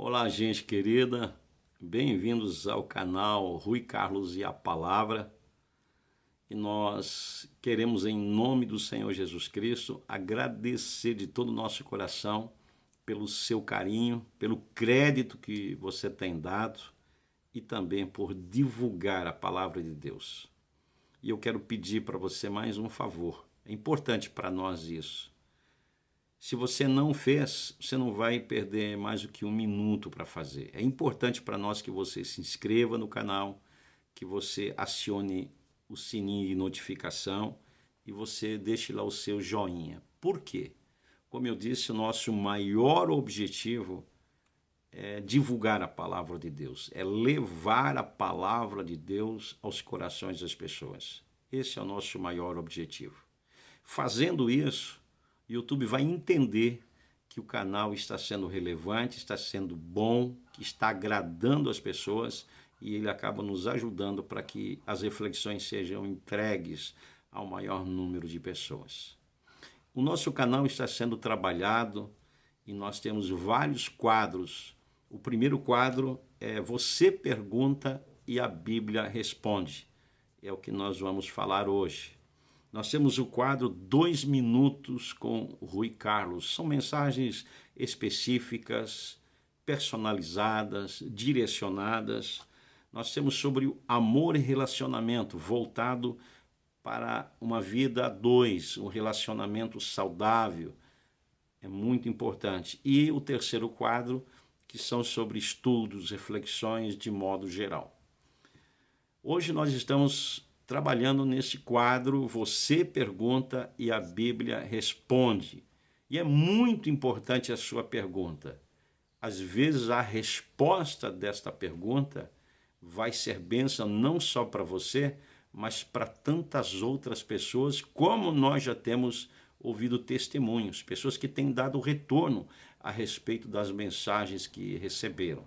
Olá, gente querida, bem-vindos ao canal Rui Carlos e a Palavra. E nós queremos, em nome do Senhor Jesus Cristo, agradecer de todo o nosso coração pelo seu carinho, pelo crédito que você tem dado e também por divulgar a palavra de Deus. E eu quero pedir para você mais um favor, é importante para nós isso. Se você não fez, você não vai perder mais do que um minuto para fazer. É importante para nós que você se inscreva no canal, que você acione o sininho de notificação e você deixe lá o seu joinha. Por quê? Como eu disse, o nosso maior objetivo é divulgar a palavra de Deus, é levar a palavra de Deus aos corações das pessoas. Esse é o nosso maior objetivo. Fazendo isso, o YouTube vai entender que o canal está sendo relevante, está sendo bom, que está agradando as pessoas e ele acaba nos ajudando para que as reflexões sejam entregues ao maior número de pessoas. O nosso canal está sendo trabalhado e nós temos vários quadros. O primeiro quadro é Você Pergunta e a Bíblia Responde. É o que nós vamos falar hoje. Nós temos o quadro 2 Minutos com Rui Carlos. São mensagens específicas, personalizadas, direcionadas. Nós temos sobre o amor e relacionamento, voltado para uma vida a dois, um relacionamento saudável. É muito importante. E o terceiro quadro, que são sobre estudos, reflexões de modo geral. Hoje nós estamos trabalhando nesse quadro Você Pergunta e a Bíblia Responde. E é muito importante a sua pergunta. Às vezes a resposta desta pergunta vai ser bênção não só para você, mas para tantas outras pessoas, como nós já temos ouvido testemunhos, pessoas que têm dado retorno a respeito das mensagens que receberam.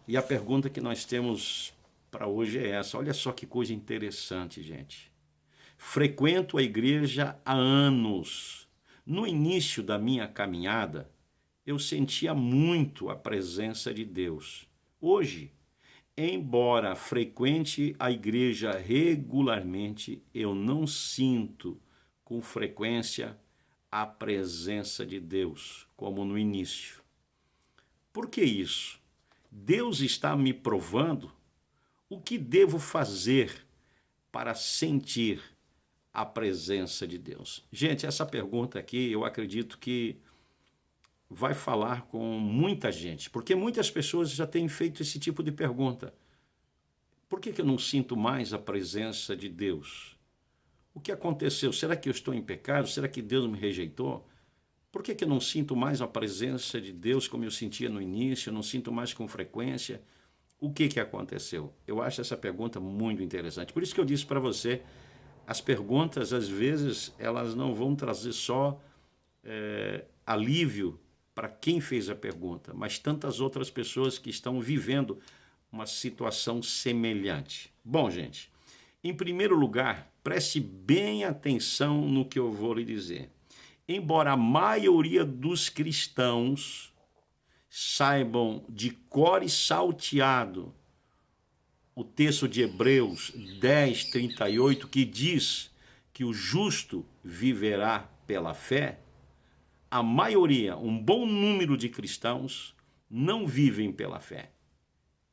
E a pergunta que nós temos para hoje é essa. Olha só que coisa interessante, gente. Frequento a igreja há anos. No início da minha caminhada, eu sentia muito a presença de Deus. Hoje, embora frequente a igreja regularmente, eu não sinto com frequência a presença de Deus, como no início. Por que isso? Deus está me provando o que devo fazer para sentir a presença de Deus? Gente, essa pergunta aqui, eu acredito que vai falar com muita gente, porque muitas pessoas já têm feito esse tipo de pergunta. Por que eu não sinto mais a presença de Deus? O que aconteceu? Será que eu estou em pecado? Será que Deus me rejeitou? Por que eu não sinto mais a presença de Deus como eu sentia no início? Eu não sinto mais com frequência? O que aconteceu? Eu acho essa pergunta muito interessante. Por isso que eu disse para você, as perguntas, às vezes, elas não vão trazer só alívio para quem fez a pergunta, mas tantas outras pessoas que estão vivendo uma situação semelhante. Bom, gente, em primeiro lugar, preste bem atenção no que eu vou lhe dizer. Embora a maioria dos cristãos saibam de cor e salteado o texto de Hebreus 10, 38, que diz que o justo viverá pela fé, a maioria, um bom número de cristãos, não vivem pela fé.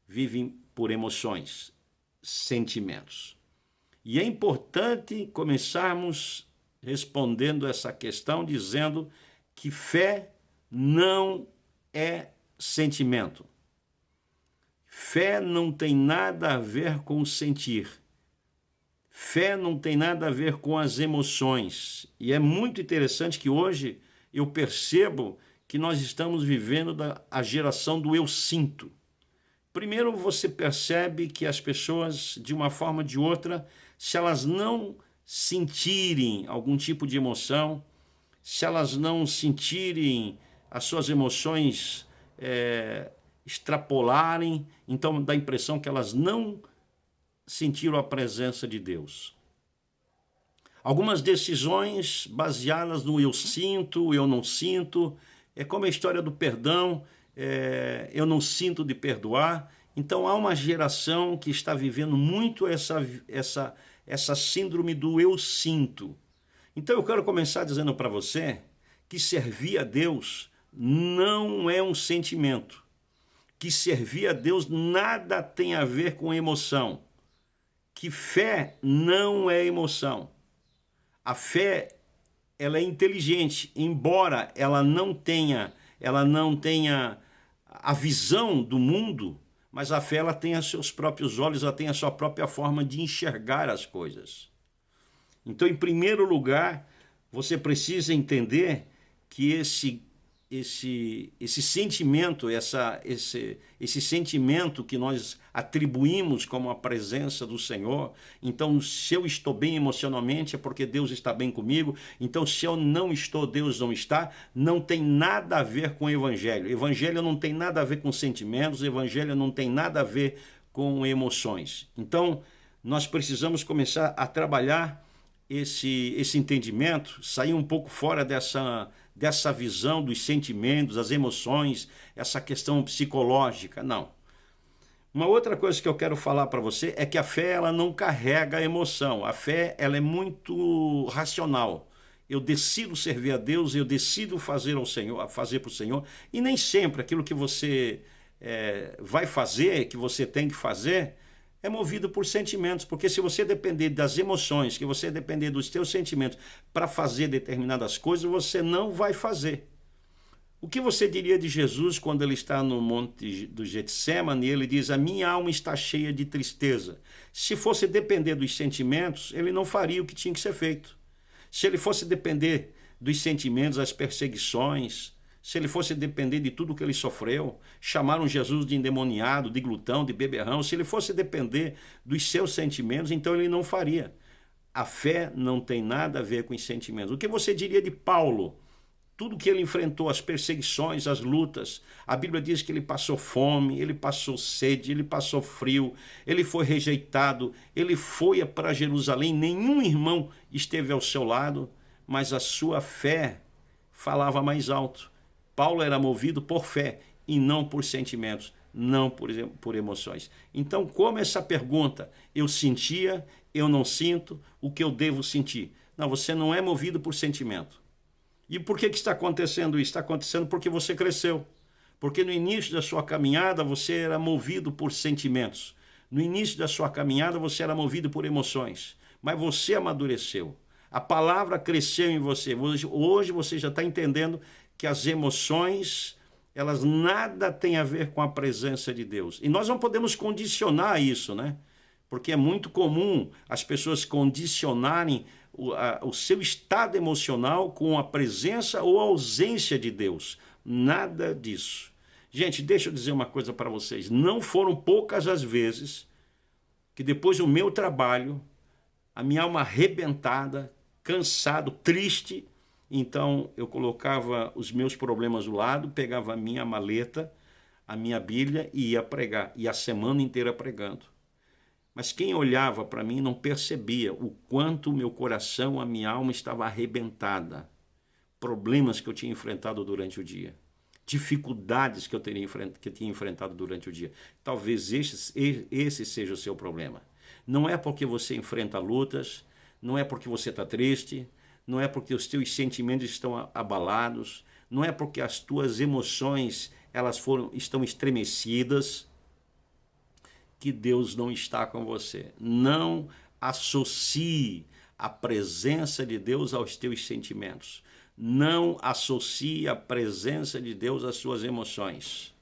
Vivem por emoções, sentimentos. E é importante começarmos respondendo essa questão, dizendo que fé não é sentimento. Fé não tem nada a ver com sentir. Fé não tem nada a ver com as emoções. E é muito interessante que hoje eu percebo que nós estamos vivendo a geração do eu sinto. Primeiro você percebe que as pessoas, de uma forma ou de outra, se elas não sentirem algum tipo de emoção, se elas não sentirem as suas emoções extrapolarem, então dá a impressão que elas não sentiram a presença de Deus. Algumas decisões baseadas no eu sinto, eu não sinto, é como a história do perdão. eu não sinto de perdoar. Então há uma geração que está vivendo muito essa síndrome do eu sinto. Então eu quero começar dizendo para você que servir a Deus não é um sentimento. Que servir a Deus nada tem a ver com emoção. Que fé não é emoção. A fé, ela é inteligente, embora ela não tenha a visão do mundo, mas a fé ela tem os seus próprios olhos, ela tem a sua própria forma de enxergar as coisas. Então, em primeiro lugar, você precisa entender que esse sentimento, esse sentimento que nós atribuímos como a presença do Senhor, então se eu estou bem emocionalmente é porque Deus está bem comigo, então se eu não estou, Deus não está, não tem nada a ver com o Evangelho. O Evangelho não tem nada a ver com sentimentos, o Evangelho não tem nada a ver com emoções. Então, nós precisamos começar a trabalhar esse entendimento, sair um pouco fora dessa visão dos sentimentos, das emoções, essa questão psicológica, não. Uma outra coisa que eu quero falar para você é que a fé ela não carrega emoção, a fé ela é muito racional. Eu decido servir a Deus, eu decido fazer para o Senhor, e nem sempre aquilo que você vai fazer, que você tem que fazer, é movido por sentimentos, porque se você depender das emoções, que você depender dos seus sentimentos para fazer determinadas coisas, você não vai fazer. O que você diria de Jesus quando ele está no monte do Getsêmani e ele diz, a minha alma está cheia de tristeza. Se fosse depender dos sentimentos, ele não faria o que tinha que ser feito. Se ele fosse depender dos sentimentos, das perseguições, se ele fosse depender de tudo que ele sofreu, chamaram Jesus de endemoniado, de glutão, de beberrão, se ele fosse depender dos seus sentimentos, então ele não faria. A fé não tem nada a ver com os sentimentos. O que você diria de Paulo? Tudo que ele enfrentou, as perseguições, as lutas, a Bíblia diz que ele passou fome, ele passou sede, ele passou frio, ele foi rejeitado, ele foi para Jerusalém, nenhum irmão esteve ao seu lado, mas a sua fé falava mais alto. Paulo era movido por fé e não por sentimentos, não por emoções. Então, como essa pergunta, eu sentia, eu não sinto, o que eu devo sentir? Não, você não é movido por sentimento. E por que está acontecendo isso? Está acontecendo porque você cresceu. Porque no início da sua caminhada você era movido por sentimentos. No início da sua caminhada você era movido por emoções. Mas você amadureceu. A palavra cresceu em você. Hoje você já está entendendo que as emoções, elas nada têm a ver com a presença de Deus. E nós não podemos condicionar isso, né? Porque é muito comum as pessoas condicionarem o seu estado emocional com a presença ou a ausência de Deus. Nada disso. Gente, deixa eu dizer uma coisa para vocês. Não foram poucas as vezes que depois do meu trabalho, a minha alma arrebentada, cansado, triste, então eu colocava os meus problemas do lado, pegava a minha maleta, a minha Bíblia e ia pregar. E a semana inteira pregando. Mas quem olhava para mim não percebia o quanto o meu coração, a minha alma estava arrebentada. Problemas que eu tinha enfrentado durante o dia. Dificuldades que eu tinha enfrentado durante o dia. Talvez esse seja o seu problema. Não é porque você enfrenta lutas, não é porque você está triste, não é porque os teus sentimentos estão abalados, não é porque as tuas emoções estão estremecidas, que Deus não está com você. Não associe a presença de Deus aos teus sentimentos. Não associe a presença de Deus às suas emoções.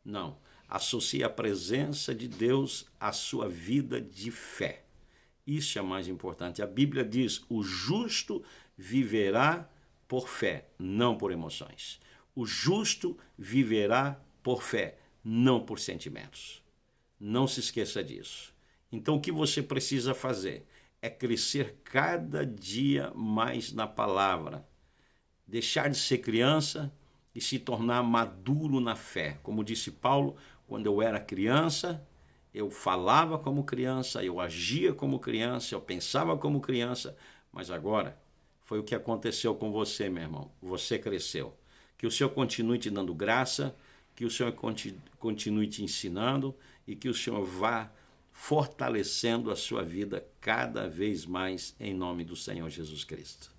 Não. Associe a presença de Deus à sua vida de fé. Isso é mais importante. A Bíblia diz, o justo viverá por fé, não por emoções. O justo viverá por fé, não por sentimentos. Não se esqueça disso. Então, o que você precisa fazer é crescer cada dia mais na palavra. Deixar de ser criança e se tornar maduro na fé. Como disse Paulo, quando eu era criança, eu falava como criança, eu agia como criança, eu pensava como criança, mas agora foi o que aconteceu com você, meu irmão. Você cresceu. Que o Senhor continue te dando graça, que o Senhor continue te ensinando e que o Senhor vá fortalecendo a sua vida cada vez mais em nome do Senhor Jesus Cristo.